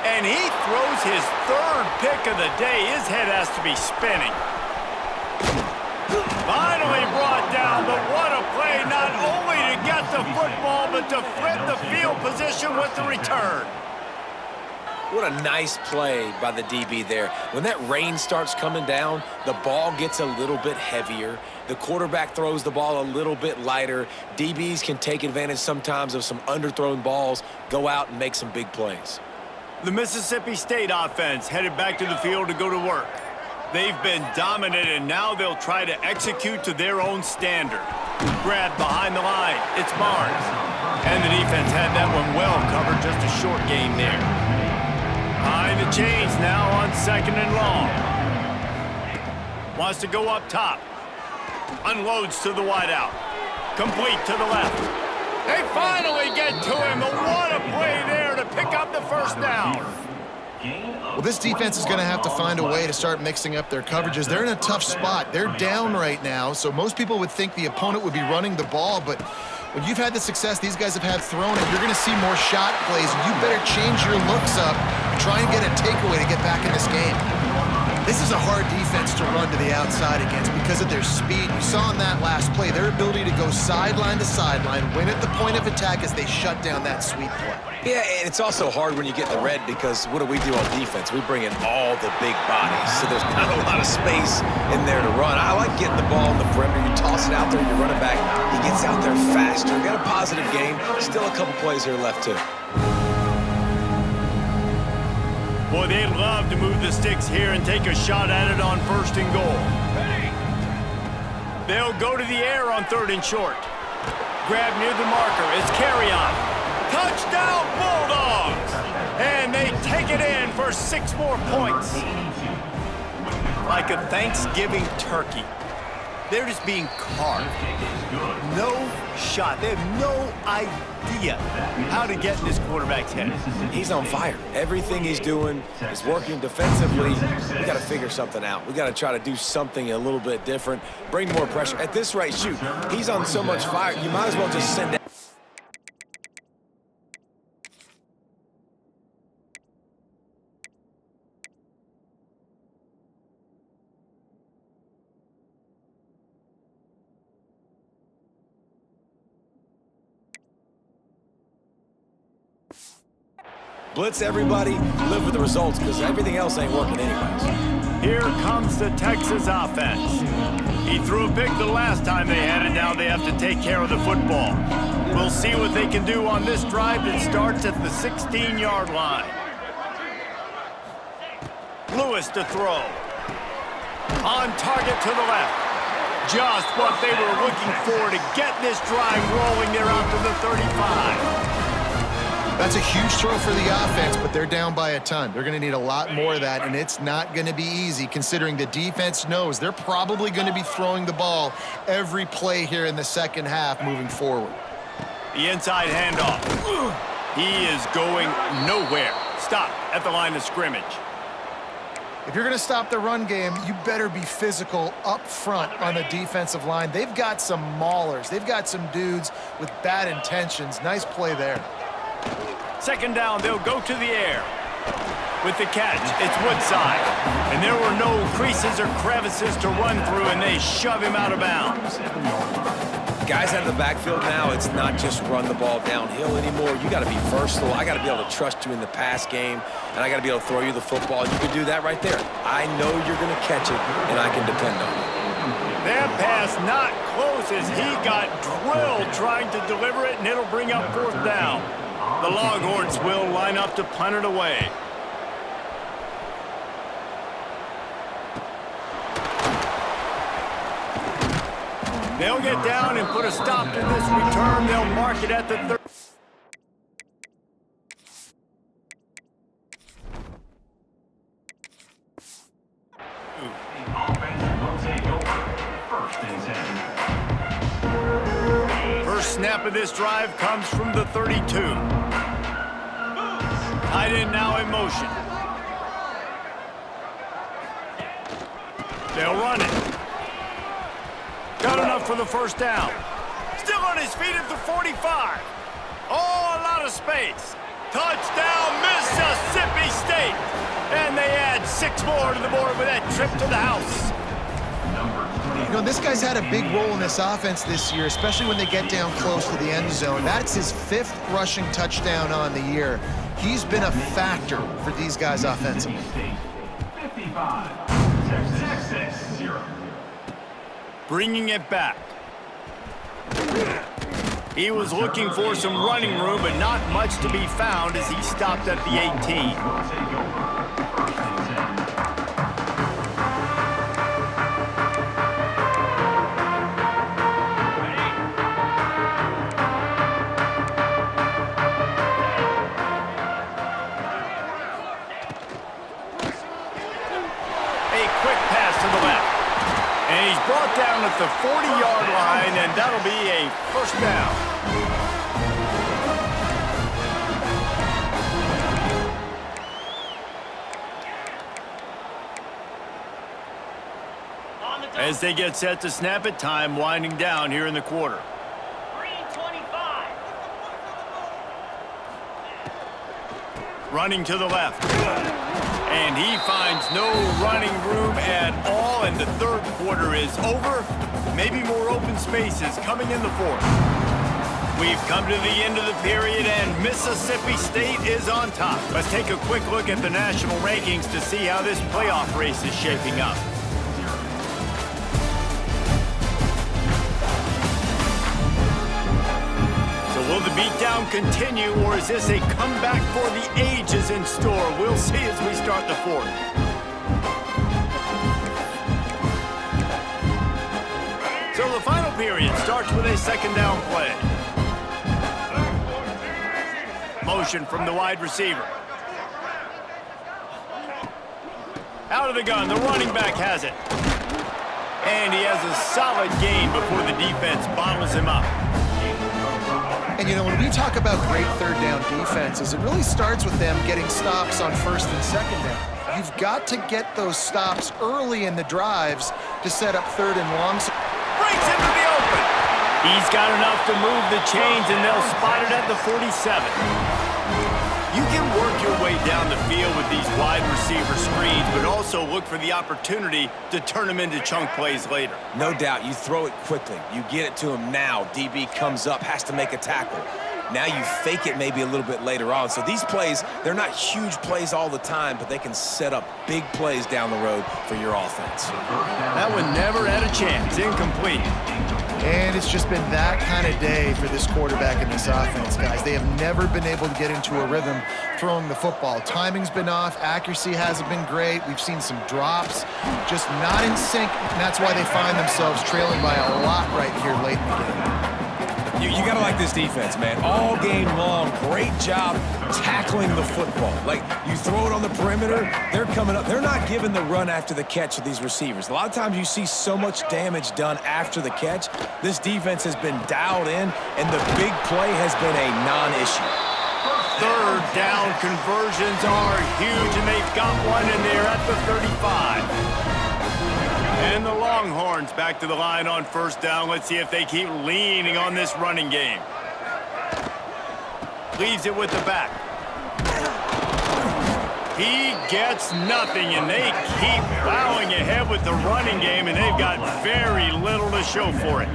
And he throws his 3rd pick of the day. His head has to be spinning. Finally brought down, but what a play, not only to get the football, but to flip the field position with the return. What a nice play by the DB there. When that rain starts coming down, the ball gets a little bit heavier. The quarterback throws the ball a little bit lighter. DBs can take advantage sometimes of some underthrown balls, go out and make some big plays. The Mississippi State offense headed back to the field to go to work. They've been dominant, and now they'll try to execute to their own standard. Grabbed behind the line. It's Barnes. And the defense had that one well covered, just a short gain there. Behind the chains now on 2nd and long. Wants to go up top. Unloads to the wideout. Complete to the left. They finally get to him. What a play there to pick up the 1st down. Well, this defense is going to have to find a way to start mixing up their coverages. They're in a tough spot. They're down right now, so most people would think the opponent would be running the ball, but when you've had the success these guys have had throwing it, you're going to see more shot plays. You better change your looks up and try and get a takeaway to get back in this game. This is a hard defense to run to the outside against because of their speed. You saw in that last play, their ability to go sideline to sideline, win at the point of attack as they shut down that sweep play. Yeah, and it's also hard when you get the red because what do we do on defense? We bring in all the big bodies, so there's not a lot of space in there to run. I like getting the ball on the perimeter. You toss it out there, your running back, he gets out there faster. Got a positive game. Still a couple plays here left, too. Boy, they'd love to move the sticks here and take a shot at it on 1st and goal. They'll go to the air on 3rd and short. Grab near the marker. It's Carrion. Touchdown, Bulldogs! And they take it in for 6 more points. Like a Thanksgiving turkey. They're just being carved. No shot. They have no idea how to get in this quarterback's head. He's on fire. Everything he's doing is working defensively. We got to figure something out. We got to try to do something a little bit different. Bring more pressure. At this rate, shoot. He's on so much fire. You might as well just send out. Blitz everybody, live with the results, because everything else ain't working anyways. Here comes the Texas offense. He threw a pick the last time they had it. Now they have to take care of the football. We'll see what they can do on this drive that starts at the 16-yard line. Lewis to throw. On target to the left. Just what they were looking for to get this drive rolling there out to the 35. That's a huge throw for the offense, but they're down by a ton. They're going to need a lot more of that, and it's not going to be easy considering the defense knows they're probably going to be throwing the ball every play here in the second half moving forward. The inside handoff. He is going nowhere. Stop at the line of scrimmage. If you're going to stop the run game, you better be physical up front on the defensive line. They've got some maulers. They've got some dudes with bad intentions. Nice play there. Second down, they'll go to the air. With the catch, it's Woodside. And there were no creases or crevices to run through, and they shove him out of bounds. Guys out of the backfield now, it's not just run the ball downhill anymore. You got to be versatile. I got to be able to trust you in the pass game, and I got to be able to throw you the football. And you can do that right there. I know you're going to catch it, and I can depend on it. That pass not close as he got drilled trying to deliver it, and it'll bring up fourth down. The Longhorns will line up to punt it away. They'll get down and put a stop to this return. They'll mark it at the 30. First snap of this drive comes from the 32. Tight end now in motion. They'll run it. Got enough for the first down. Still on his feet at the 45. Oh, a lot of space. Touchdown, Mississippi State. And they add 6 more to the board with that trip to the house. You know, this guy's had a big role in this offense this year, especially when they get down close to the end zone. That's his 5th rushing touchdown on the year. He's been a factor for these guys offensively. 55, Texas 0. Bringing it back. He was looking for some running room, but not much to be found as he stopped at the 18. And he's brought down at the 40-yard line, and that'll be a first down. As they get set to snap it, time winding down here in the quarter. 3:25. Running to the left. And he finds no running room at all, and the third quarter is over. Maybe more open spaces coming in the fourth. We've come to the end of the period, and Mississippi State is on top. Let's take a quick look at the national rankings to see how this playoff race is shaping up. Will the beatdown continue, or is this a comeback for the ages in store? We'll see as we start the fourth. So the final period starts with a second down play. Motion from the wide receiver. Out of the gun, the running back has it. And he has a solid gain before the defense bottles him up. And, you know, when we talk about great third down defenses, it really starts with them getting stops on first and second down. You've got to get those stops early in the drives to set up third and long. Breaks into the open. He's got enough to move the chains, and they'll spot it at the 47. You can work your way down the field with these wide receiver screens, but also look for the opportunity to turn them into chunk plays later. No doubt, you throw it quickly. You get it to him now. DB comes up, has to make a tackle. Now you fake it maybe a little bit later on. So these plays, they're not huge plays all the time, but they can set up big plays down the road for your offense. That one never had a chance. Incomplete. And it's just been that kind of day for this quarterback and this offense, guys. They have never been able to get into a rhythm throwing the football. Timing's been off. Accuracy hasn't been great. We've seen some drops, just not in sync. And that's why they find themselves trailing by a lot right here late in the game. You got to like this defense, man. All game long, great job tackling the football. Like, you throw it on the perimeter, they're coming up. They're not giving the run after the catch to these receivers. A lot of times you see so much damage done after the catch. This defense has been dialed in, and the big play has been a non-issue. Third down conversions are huge, and they've got one in there at the 35. And the Longhorns back to the line on first down. Let's see if they keep leaning on this running game. Leaves it with the back. He gets nothing, and they keep plowing ahead with the running game, and they've got very little to show for it.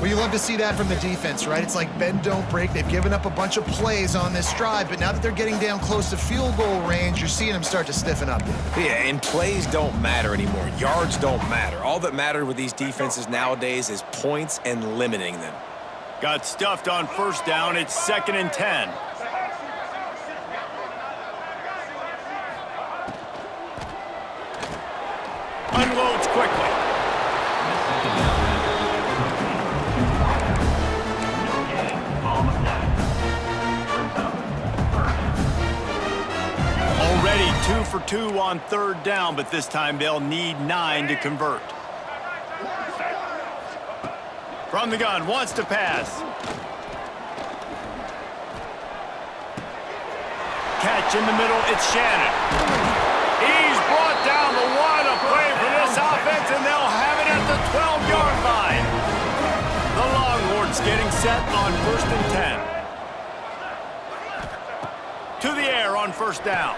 Well, you love to see that from the defense, right? It's like bend, don't break. They've given up a bunch of plays on this drive, but now that they're getting down close to field goal range, you're seeing them start to stiffen up. Yeah, and plays don't matter anymore. Yards don't matter. All that matters with these defenses nowadays is points and limiting them. Got stuffed on first down. It's 2nd and 10. Unloads quickly. Already 2 for 2 on third down, but this time they'll need 9 to convert. From the gun, wants to pass. Catch in the middle, it's Shannon. He's brought down the one, a play for this offense, and they'll have it at the 12-yard line. The Longhorns getting set on 1st and 10. To the air on first down.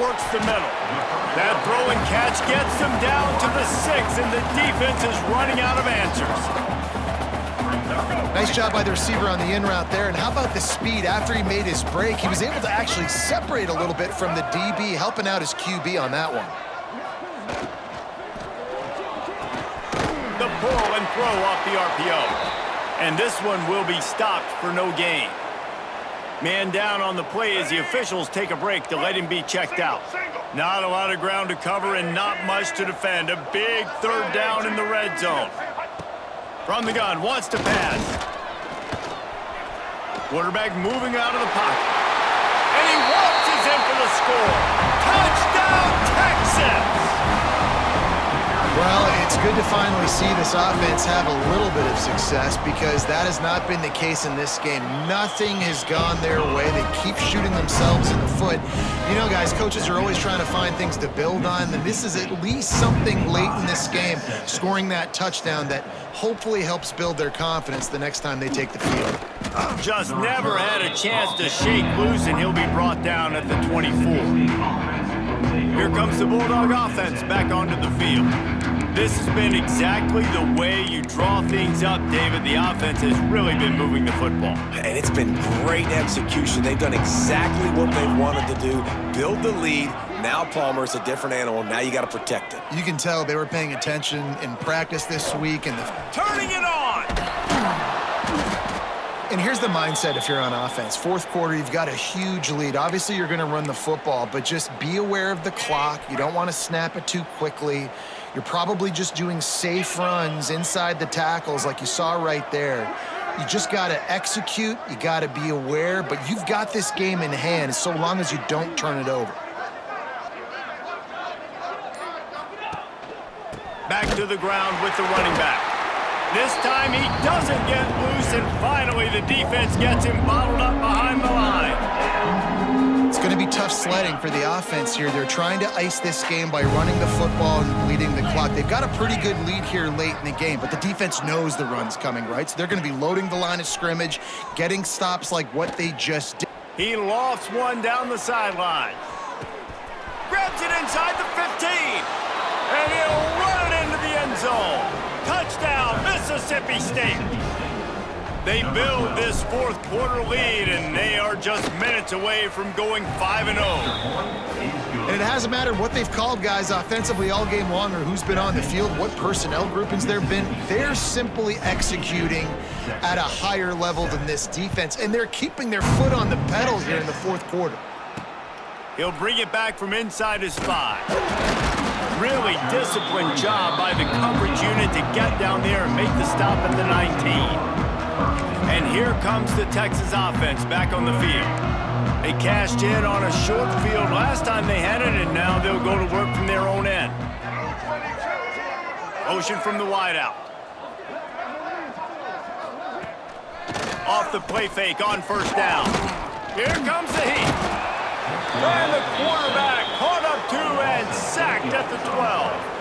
Works the middle. That throw and catch gets them down to the 6, and the defense is running out of answers. Nice job by the receiver on the in route there. And how about the speed after he made his break? He was able to actually separate a little bit from the DB, helping out his QB on that one. The pull and throw off the RPO. And this one will be stopped for no gain. Man down on the play as the officials take a break to let him be checked out. Not a lot of ground to cover and not much to defend. A big third down in the red zone. From the gun, wants to pass. Quarterback moving out of the pocket. And he waltzes in for the score. Touchdown, Texas! Well, it's good to finally see this offense have a little bit of success because that has not been the case in this game. Nothing has gone their way. They keep shooting themselves in the foot. You know, guys, coaches are always trying to find things to build on, and this is at least something late in this game, scoring that touchdown that hopefully helps build their confidence the next time they take the field. Just never had a chance to shake loose, and he'll be brought down at the 24. Here comes the Bulldog offense back onto the field. This has been exactly the way you draw things up, David. The offense has really been moving the football. And it's been great execution. They've done exactly what they've wanted to do. Build the lead. Now Palmer's a different animal. Now you got to protect it. You can tell they were paying attention in practice this week. And turning it on! And here's the mindset if you're on offense. Fourth quarter, you've got a huge lead. Obviously, you're going to run the football, but just be aware of the clock. You don't want to snap it too quickly. You're probably just doing safe runs inside the tackles like you saw right there. You just got to execute. You got to be aware, but you've got this game in hand so long as you don't turn it over. Back to the ground with the running back. This time he doesn't get loose, and finally the defense gets him bottled up behind the line. It's going to be tough sledding for the offense here. They're trying to ice this game by running the football and leading the clock. They've got a pretty good lead here late in the game, but the defense knows the run's coming, right? So they're going to be loading the line of scrimmage, getting stops like what they just did. He lofts one down the sideline. Grabs it inside the 15, and he'll run it into the end zone. Touchdown, Mississippi State. They build this fourth quarter lead, and they are just minutes away from going 5-0. And it hasn't mattered what they've called guys offensively all game long or who's been on the field, what personnel groupings there have been. They're simply executing at a higher level than this defense, and they're keeping their foot on the pedal here in the fourth quarter. He'll bring it back from inside his 5. Really disciplined job by the coverage unit to get down there and make the stop at the 19. And here comes the Texas offense back on the field. They cashed in on a short field last time they had it, and now they'll go to work from their own end. Motion from the wideout. Off the play fake on first down. Here comes the heat. And the quarterback caught up to and sacked at the 12.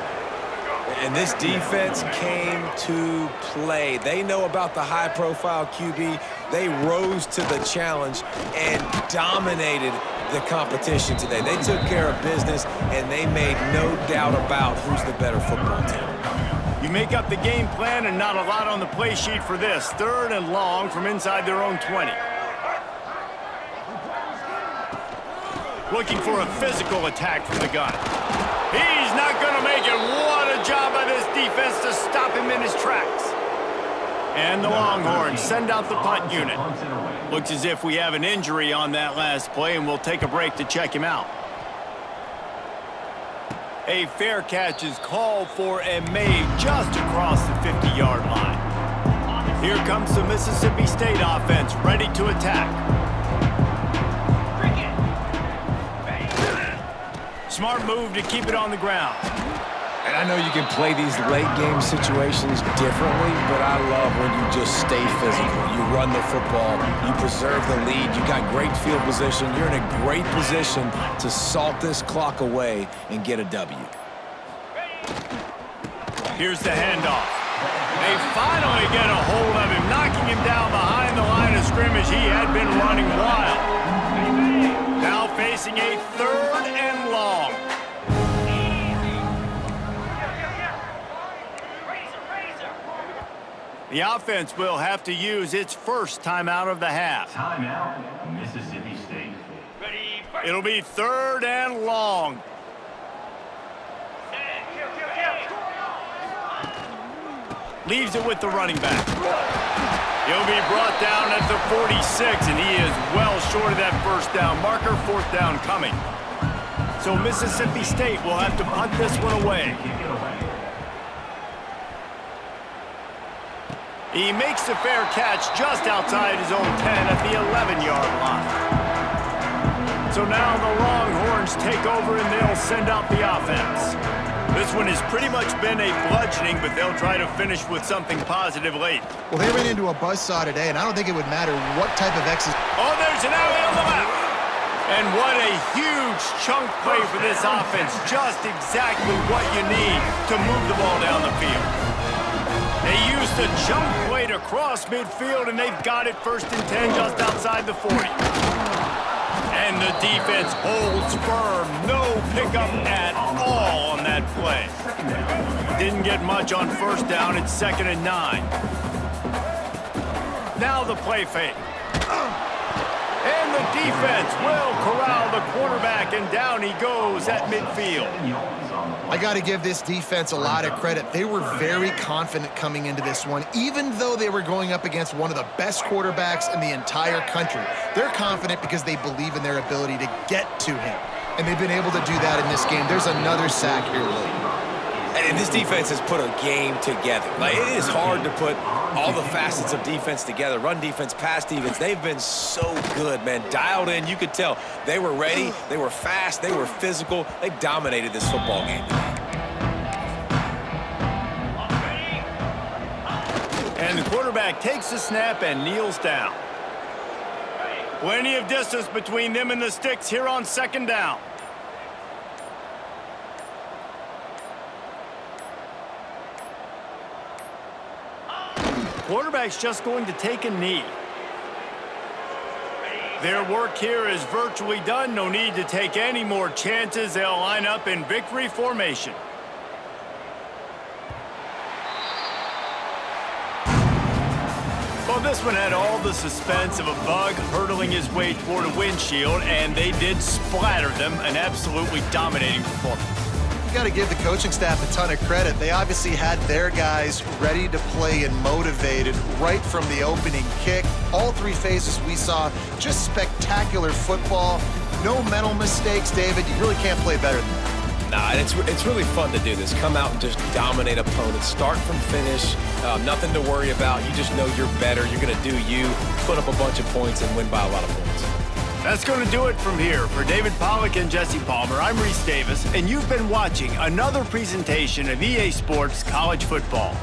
And this defense came to play. They know about the high-profile QB. They rose to the challenge and dominated the competition today. They took care of business, and they made no doubt about who's the better football team. You make up the game plan and not a lot on the play sheet for this. 3rd and long from inside their own 20. Looking for a physical attack from the gun. He's not going to make it. What a job by this defense to stop him in his tracks. And the Longhorns send out the punt unit. Looks as if we have an injury on that last play, and we'll take a break to check him out. A fair catch is called for and made just across the 50-yard line. Here comes the Mississippi State offense, ready to attack. Smart move to keep it on the ground. And I know you can play these late-game situations differently, but I love when you just stay physical. You run the football, you preserve the lead, you got great field position. You're in a great position to salt this clock away and get a W. Here's the handoff. They finally get a hold of him, knocking him down behind the line of scrimmage. He had been running wild. Now facing a 3rd and long. The offense will have to use its first timeout of the half. Timeout, Mississippi State. It'll be 3rd and long. Leaves it with the running back. He'll be brought down at the 46, and he is well short of that first down marker. 4th down coming. So Mississippi State will have to punt this one away. He makes the fair catch just outside his own 10 at the 11-yard line. So now the Longhorns take over and they'll send out the offense. This one has pretty much been a bludgeoning, but they'll try to finish with something positive late. Well, they ran into a buzzsaw today, and I don't think it would matter what type of exercise. Oh, there's an alley on the left. And what a huge chunk play for this offense. Just exactly what you need to move the ball down the field. They used a jump play to cross midfield, and they've got it 1st and 10 just outside the 40. And the defense holds firm. No pickup at all on that play. Didn't get much on 1st down. It's 2nd and 9. Now the play fake. And the defense will corral the quarterback, and down he goes at midfield. I got to give this defense a lot of credit. They were very confident coming into this one, even though they were going up against one of the best quarterbacks in the entire country. They're confident because they believe in their ability to get to him, and they've been able to do that in this game. There's another sack here, Lee. And this defense has put a game together. Like, it is hard to put all the facets of defense together. Run defense, pass defense. They've been so good, man. Dialed in. You could tell they were ready. They were fast. They were physical. They dominated this football game today. And the quarterback takes the snap and kneels down. Plenty of distance between them and the sticks here on 2nd down. Quarterback's just going to take a knee. Their work here is virtually done. No need to take any more chances. They'll line up in victory formation. Well, this one had all the suspense of a bug hurtling his way toward a windshield, and they did splatter them. An absolutely dominating performance. You got to give the coaching staff a ton of credit. They obviously had their guys ready to play and motivated right from the opening kick. All 3 phases we saw, just spectacular football. No mental mistakes, David. You really can't play better than that. Nah, and it's really fun to do this. Come out and just dominate opponents. Start from finish. Nothing to worry about. You just know you're better. You're going to do you, put up a bunch of points, and win by a lot of points. That's going to do it from here. For David Pollack and Jesse Palmer, I'm Reese Davis, and you've been watching another presentation of EA Sports College Football.